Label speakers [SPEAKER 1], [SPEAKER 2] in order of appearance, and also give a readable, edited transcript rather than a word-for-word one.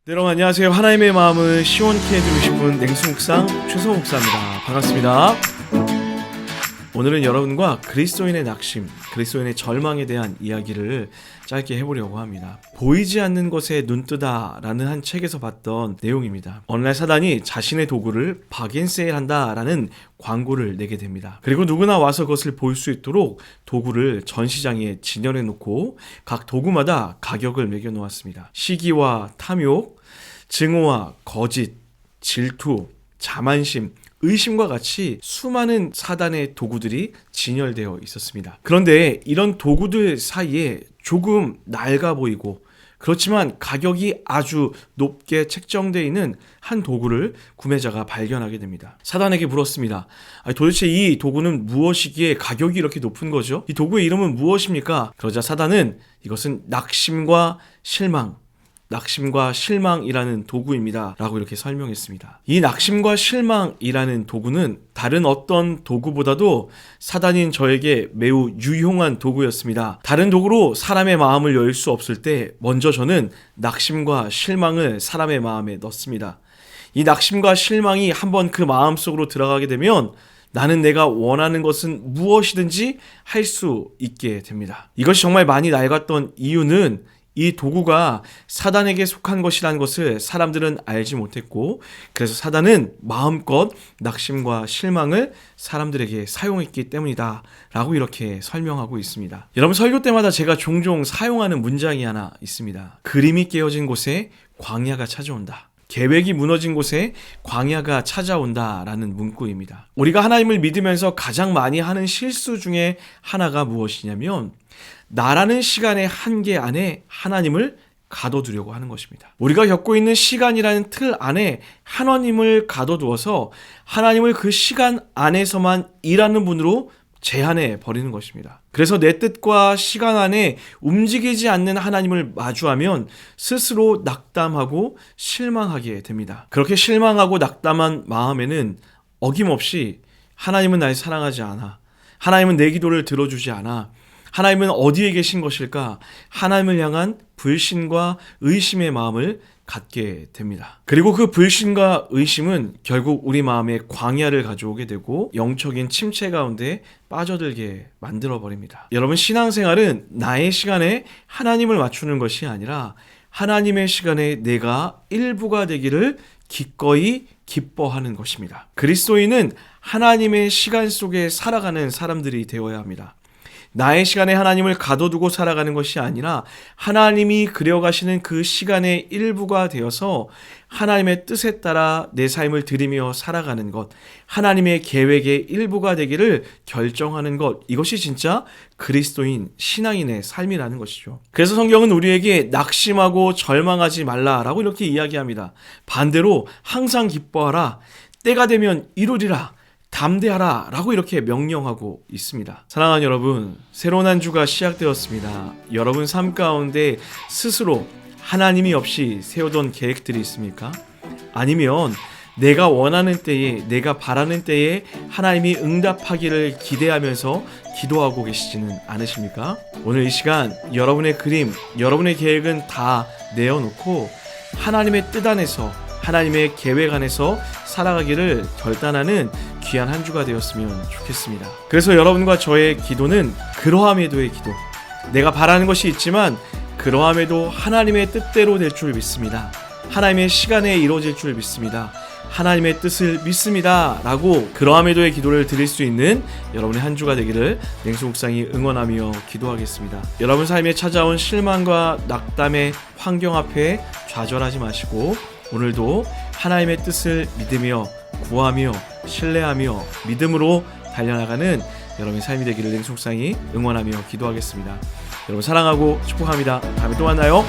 [SPEAKER 1] 네, 여러분 안녕하세요. 하나님의 마음을 시원케 해주고 싶은 냉수묵상 최성호 목사입니다. 반갑습니다. 오늘은 여러분과 그리스도인의 낙심, 그리스도인의 절망에 대한 이야기를 짧게 해보려고 합니다. 보이지 않는 것에 눈뜨다 라는 한 책에서 봤던 내용입니다. 어느 날 사단이 자신의 도구를 박앤세일한다 라는 광고를 내게 됩니다. 그리고 누구나 와서 그것을 볼 수 있도록 도구를 전시장에 진열해 놓고 각 도구마다 가격을 매겨 놓았습니다. 시기와 탐욕, 증오와 거짓, 질투, 자만심, 의심과 같이 수많은 사단의 도구들이 진열되어 있었습니다. 그런데 이런 도구들 사이에 조금 낡아 보이고 그렇지만 가격이 아주 높게 책정되어 있는 한 도구를 구매자가 발견하게 됩니다. 사단에게 물었습니다. 도대체 이 도구는 무엇이기에 가격이 이렇게 높은 거죠? 이 도구의 이름은 무엇입니까? 그러자 사단은 이것은 낙심과 실망이라는 도구입니다 라고 이렇게 설명했습니다. 이 낙심과 실망이라는 도구는 다른 어떤 도구보다도 사단인 저에게 매우 유용한 도구였습니다. 다른 도구로 사람의 마음을 열 수 없을 때 먼저 저는 낙심과 실망을 사람의 마음에 넣습니다. 이 낙심과 실망이 한번 그 마음 속으로 들어가게 되면 나는 내가 원하는 것은 무엇이든지 할 수 있게 됩니다. 이것이 정말 많이 낡았던 이유는 이 도구가 사단에게 속한 것이라는 것을 사람들은 알지 못했고, 그래서 사단은 마음껏 낙심과 실망을 사람들에게 사용했기 때문이다 라고 이렇게 설명하고 있습니다. 여러분, 설교 때마다 제가 종종 사용하는 문장이 하나 있습니다. 그림이 깨어진 곳에 광야가 찾아온다. 계획이 무너진 곳에 광야가 찾아온다 라는 문구입니다. 우리가 하나님을 믿으면서 가장 많이 하는 실수 중에 하나가 무엇이냐면 나라는 시간의 한계 안에 하나님을 가둬두려고 하는 것입니다. 우리가 겪고 있는 시간이라는 틀 안에 하나님을 가둬두어서 하나님을 그 시간 안에서만 일하는 분으로 제한해 버리는 것입니다. 그래서 내 뜻과 시간 안에 움직이지 않는 하나님을 마주하면 스스로 낙담하고 실망하게 됩니다. 그렇게 실망하고 낙담한 마음에는 어김없이 하나님은 날 사랑하지 않아, 하나님은 내 기도를 들어주지 않아, 하나님은 어디에 계신 것일까? 하나님을 향한 불신과 의심의 마음을 갖게 됩니다. 그리고 그 불신과 의심은 결국 우리 마음에 광야를 가져오게 되고 영적인 침체 가운데 빠져들게 만들어버립니다. 여러분, 신앙생활은 나의 시간에 하나님을 맞추는 것이 아니라 하나님의 시간에 내가 일부가 되기를 기꺼이 기뻐하는 것입니다. 그리스도인은 하나님의 시간 속에 살아가는 사람들이 되어야 합니다. 나의 시간에 하나님을 가둬두고 살아가는 것이 아니라 하나님이 그려가시는 그 시간의 일부가 되어서 하나님의 뜻에 따라 내 삶을 드리며 살아가는 것, 하나님의 계획의 일부가 되기를 결정하는 것, 이것이 진짜 그리스도인 신앙인의 삶이라는 것이죠. 그래서 성경은 우리에게 낙심하고 절망하지 말라라고 이렇게 이야기합니다. 반대로 항상 기뻐하라, 때가 되면 이루리라, 담대하라 라고 이렇게 명령하고 있습니다. 사랑하는 여러분, 새로운 한 주가 시작되었습니다. 여러분 삶 가운데 스스로 하나님이 없이 세우던 계획들이 있습니까? 아니면 내가 원하는 때에, 내가 바라는 때에 하나님이 응답하기를 기대하면서 기도하고 계시지는 않으십니까? 오늘 이 시간 여러분의 그림, 여러분의 계획은 다 내어놓고 하나님의 뜻 안에서, 하나님의 계획 안에서 살아가기를 결단하는 귀한 한 주가 되었으면 좋겠습니다. 그래서 여러분과 저의 기도는 그러함에도의 기도. 내가 바라는 것이 있지만 그러함에도 하나님의 뜻대로 될 줄 믿습니다. 하나님의 시간에 이루어질 줄 믿습니다. 하나님의 뜻을 믿습니다 라고 그러함에도의 기도를 드릴 수 있는 여러분의 한 주가 되기를 냉수묵상이 응원하며 기도하겠습니다. 여러분 삶에 찾아온 실망과 낙담의 환경 앞에 좌절하지 마시고 오늘도 하나님의 뜻을 믿으며 구하며 신뢰하며 믿음으로 달려나가는 여러분의 삶이 되기를 냉수묵상이 응원하며 기도하겠습니다. 여러분 사랑하고 축복합니다. 다음에 또 만나요.